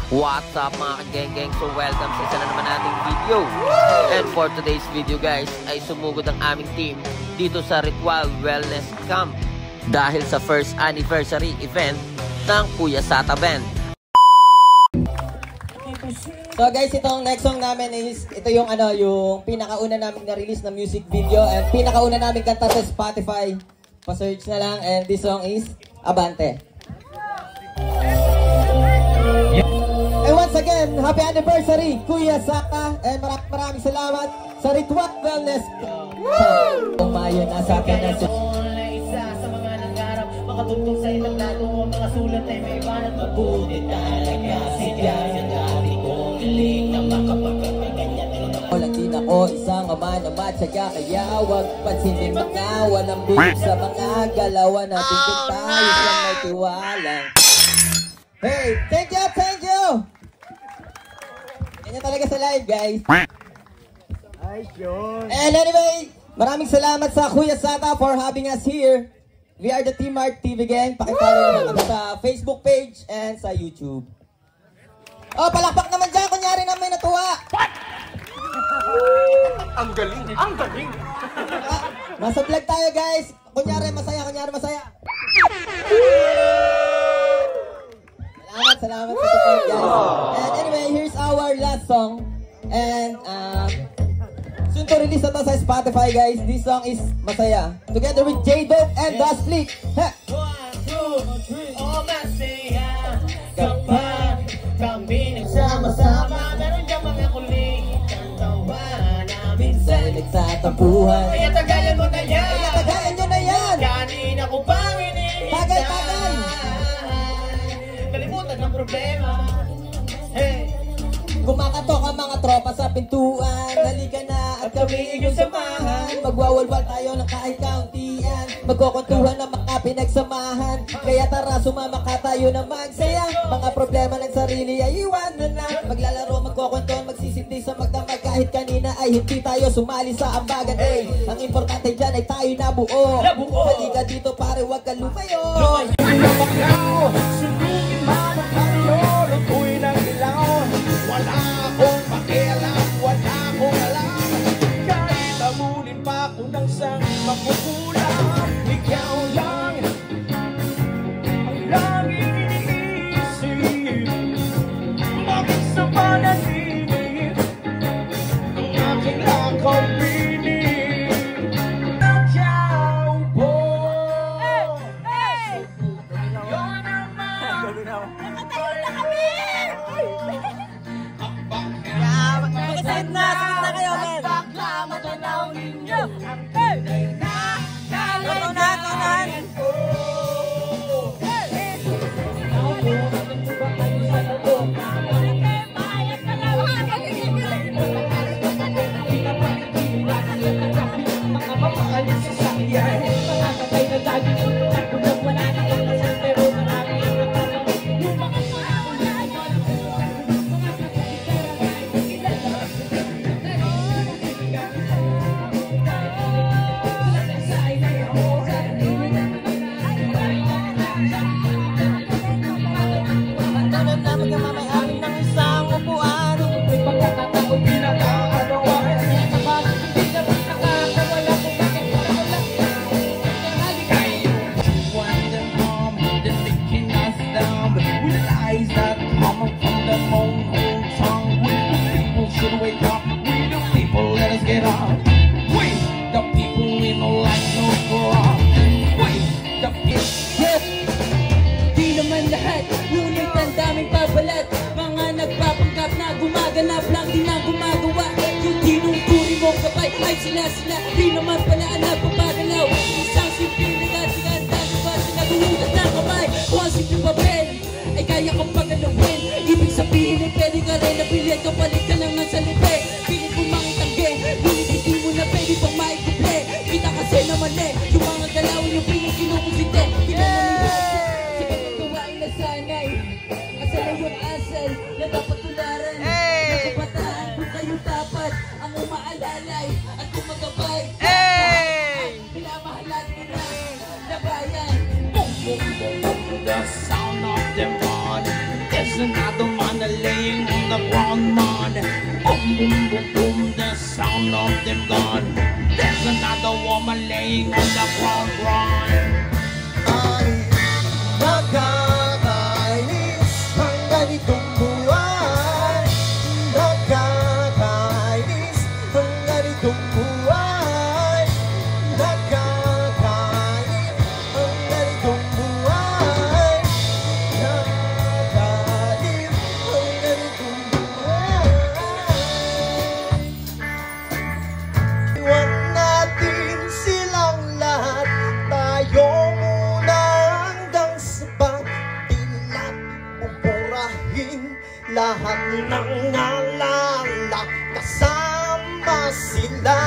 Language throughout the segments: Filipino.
What's up mga kageng-geng? So welcome sa isa na naman nating video. And for today's video guys, ay sumugod ang aming team dito sa Ritual Wellness Camp dahil sa first anniversary event ng Kuya Sata Band. So guys, itong next song namin is, ito yung yung pinakauna namin na-release na music video and pinakauna namin kanta sa Spotify. Pa-search na lang, and this song is Abante. And once again, happy anniversary, Kuya Sata, and maraming salamat sa Ritual Wellness. Umayon na sa akin na isa sa mga nangarap, makatugtog sa ilang lado, mga sulat ay may banat. Mabuti talaga si Diyos ang dati kong hiling na makapagkaganyan. Lang ako isang ama na matyaga, kaya huwag pansinin mga walang buhok sa mga galawan natin kung tayo sa may tiwala. Hey, thank you, thank you! Ganyan talaga sa live, guys. And anyway, maraming salamat sa Kuya Sata for having us here. We are the Team Art TV Gang. Pakipollow naman kami sa Facebook page and sa YouTube. Oh, palakpak naman dyan, kunyari na may natuwa. What? Ang galing! Ang galing! Nasa vlog tayo, guys. Kunyari masaya, kunyari masaya. Salamat sa support, guys. And anyway, here's our last song. And soon to release na to sa Spotify, guys. This song is Masaya. Together with J-Dope and Das Flick. 1, 2, 3, oh masaya kapag kami nagsama-sama. Meron dyan mga kuling kantawa na minsan nagtatampuhan. Kaya tagayan mo na yan. Kaya tagayan nyo na yan. Kanina ko pang iniinda. Tagay, tagay. Kalimutan ng problema. Hey. Kumakatok ang mga tropa sa pintuan. Halika na at kami inyong samahan. Magwawalwal tayo ng kahit kauntian. Magkukuntuhan ng mga pinagsamahan. Kaya tara, sumama ka tayo na magsaya. Mga problema ng sarili ay iwanan na. Maglalaro, magkukuntuhan, magsisindi sa magdamag. Kahit kanina ay hindi tayo sumali sa ambagan. Hey, ang importante dyan ay tayo nabuo. Halika dito pare, wag ka lumayo. Sunugin man ang kariyon, ako'y nagdilaw. Wala akong pakialam, wala akong alam. Kahit abulin pa ako ng sang makukulang. Ikaw lang ang laging iniisip. Bakit sa panaginip ang aking lakong pinig? Ikaw po. Yun naman. Nakatayo na kami! Sakit na kayo, men. Baka matanaw ninyo. Ay sila, di naman pala anak pagpagalaw. Isang simple na ganda ba sinagulat na kamay. Kung ang simple papel ay kaya kong pagalawin. Ibig sabihin ay pwede ka rin napilit. Kapalit ka lang ng salite. Pilit mo makitangge, ngunit hindi mo na pwede pang maikuple. Kita kasi naman yung mga galawin yung pinikinumusite. Pinamaniwag sa pagkagawa ay nasanay. Asal na yung asal na dapat tularan. Nakabataan kung kayo dapat ang umaalalay at kumagabay. Pinamahalan ko na bayan. The sound of them on. There's another man woman laying on the front line. Ay, nakakainis ang ganitong buhay. Nakakainis ang ganitong buhay. Nakakainis ang ganitong buhay. Nakakainis ang ganitong buhay. Iwan natin silang lahat. Tayo muna hanggang sa pagdilat. Pupurahin lahat ng alala. Kasama sila.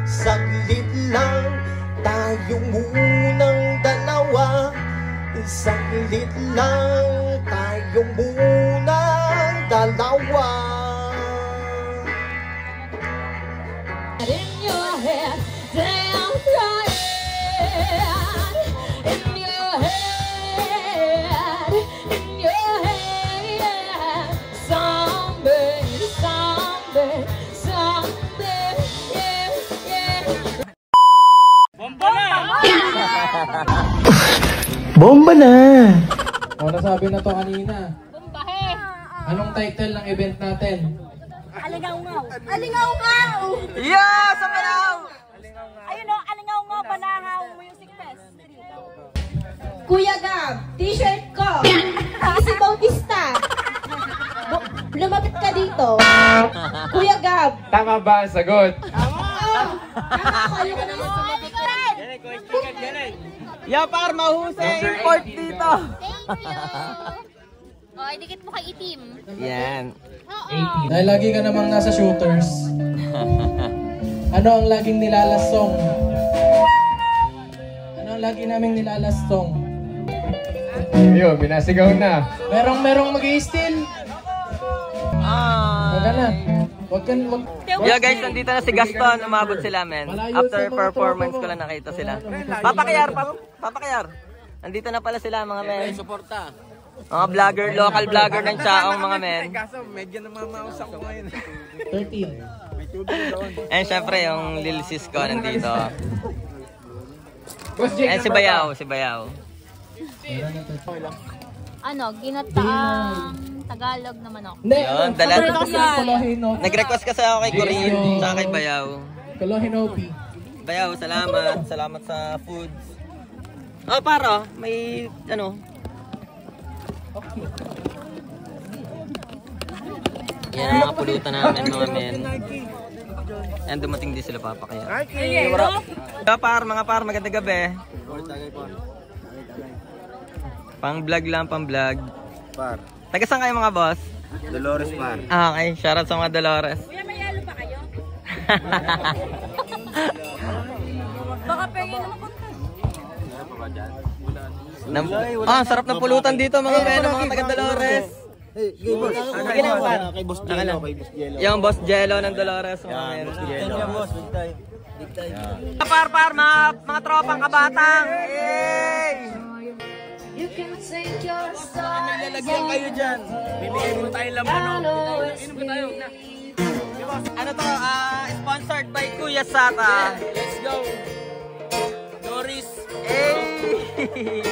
Saglit lang tayo munang dalawa. Saglit lang tayo munang dalawa. In your head, damn right. In your head, in your head. Someday, someday, someday, yeah, yeah. Bomba na! O, nasabi na to kanina. Anong title ng event natin? Alingaw-ngaw. Alingaw-ngaw! Yeah! Sa Palaw! Ayun o, Alingaw-ngaw, Banahaw Music Fest. Kuya Gab, t-shirt ko. Easy Bautista. Lumapit ka dito. Kuya Gab. Tama ba ang sagot? Kayo ka naman sumagot. Yeah, par, mahusay import dito. Thank you. O, idikit mo kay itim. Yan. Dahil lagi ka namang nasa shooters. Ano ang laging nilalastong? Ano ang lagi naming nilalastong? Yun, binasigaw na. Merong mag-i-steal. Wag ka na. Wag. Yeah guys, nandito na si Gaston. Umabot sila, men. After performance ko lang nakita sila. Papakayar. Nandito na pala sila, mga men. Suporta. Mga vlogger, local vlogger ng Chaong, mga men. Kaso, medyo namamausak ko ngayon. 13. And syempre, yung Lil Sis ko nandito. Boss Jake, And si Bayaw. Ano, ginataang Tagalog na manok. Hindi, Yun, dala. Kolohino. Nag-request kasi ako kay Corinne, sa kay Bayaw. Kolohinopi. Bayaw, salamat. Salamat sa foods. Oh, paro, may ano. Yan ang mga pulutan namin, mga men. Yan, dumating din sila papakaya. Mga par, magandang gabi. Pang-vlog lang, pang-vlog. Par. Taga saan kayo mga boss? Dolores par. Ah, okay. Shoutout sa mga Dolores. Kuya, may yalo pa kayo? Baka pengin naman konti. Ang sarap ng pulutan dito mga men, mga taga Dolores. Kay boss. Sige lang, par. Kay Boss Jello. Kay Boss Jello. Yung Boss Jello ng Dolores, mga men. Boss. Par, mga tropang kabatang. Yay! You can take your stars. Lalagyan kayo dyan. Bibigay mo tayo laman. Inom ba tayo? Ano to? Sponsored by Kuya Sata. Let's go. Doris. Hey!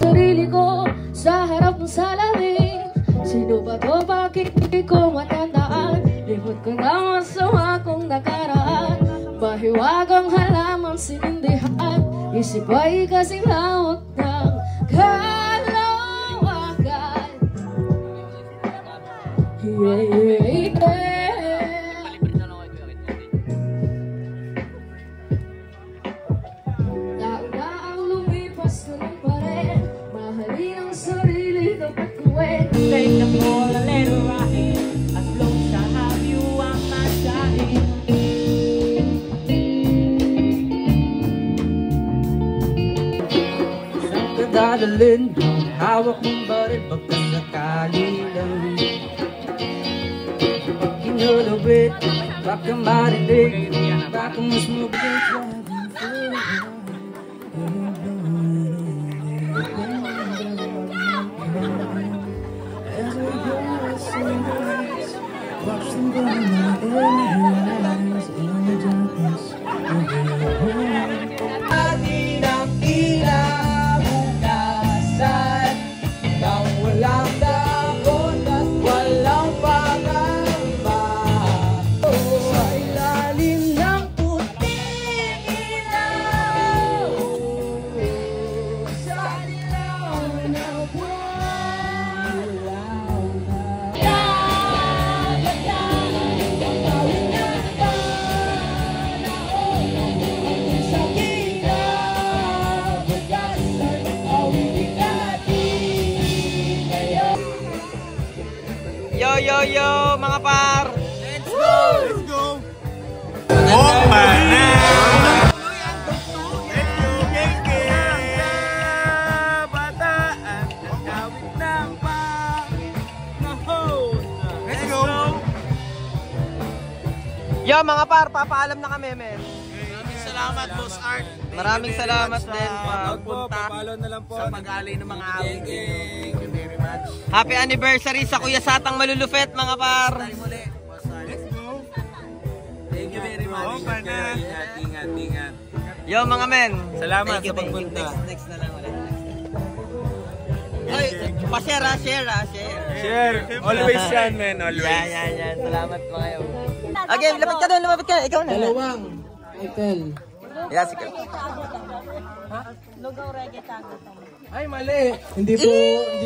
Sarili ko sa harap ng salamin. Sino ba to? Bakit di ko matandaan? Likod ko na masama kong nakaraan. Mahiwagang halaman sinindihan. Isip ay kasing lawak ng kalawakan. Taon-taang lumipas na lang pa rin. Mahalin ang sarili dapat kuwet. Take the ball a little right. As long as I have you on my side. Saan ka dadalhin? Hawak mong baril pagkasakali lang. Pag kinulubit, baka marinig, baka mas mabilis. mga par, papaalam na kami, men. Maraming salamat, Boss Art. Maraming salamat din, par. Pagpunta sa pag-alay ng mga awit. Thank you very much. Happy anniversary sa Kuya Satang Malulupet, mga par. Thank you very much. Ingat. Yo, mga men. Salamat sa pagpunta. Next na lang ulit. Ay, pa-share. Share. Always yan, man. Always. Yan. Salamat mga yo. Okay, lapit ka. Ikaw na. Dalawang title. Yeah, sige. Lugaw reggae tango. Ay, mali. Hindi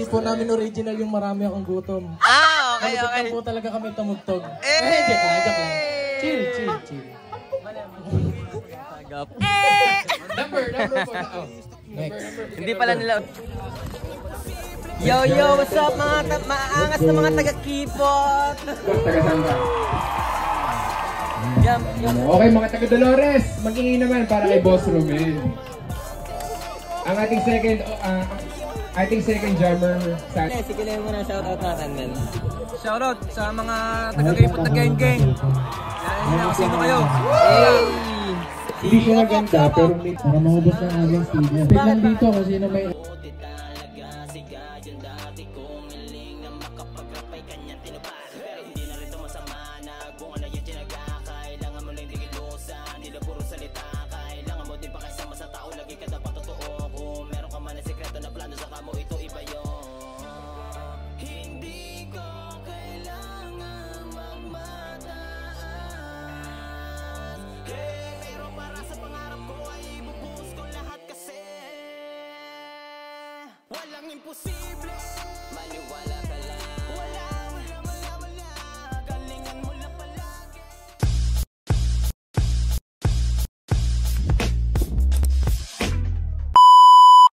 po namin original yung marami akong gutom. Okay. Ano po talaga kami tumugtog. Joke lang. Chill. Number po na. Next. Hindi pala nila. Yo, what's up mga maangas na mga taga-Kipot? Taga-sangka. Okay, mga taga-Dolores, mag-ingay naman para kay Boss Romel. Ang ating second jammer sa... Sige lang muna, shoutout natin, men. Shoutout sa mga taga-Kipot na geng-geng. Sino kayo? Hindi siya maganda, pero may... Para mahubos na namin studio. Tignan dito kung sino may... Walang imposible, maniwala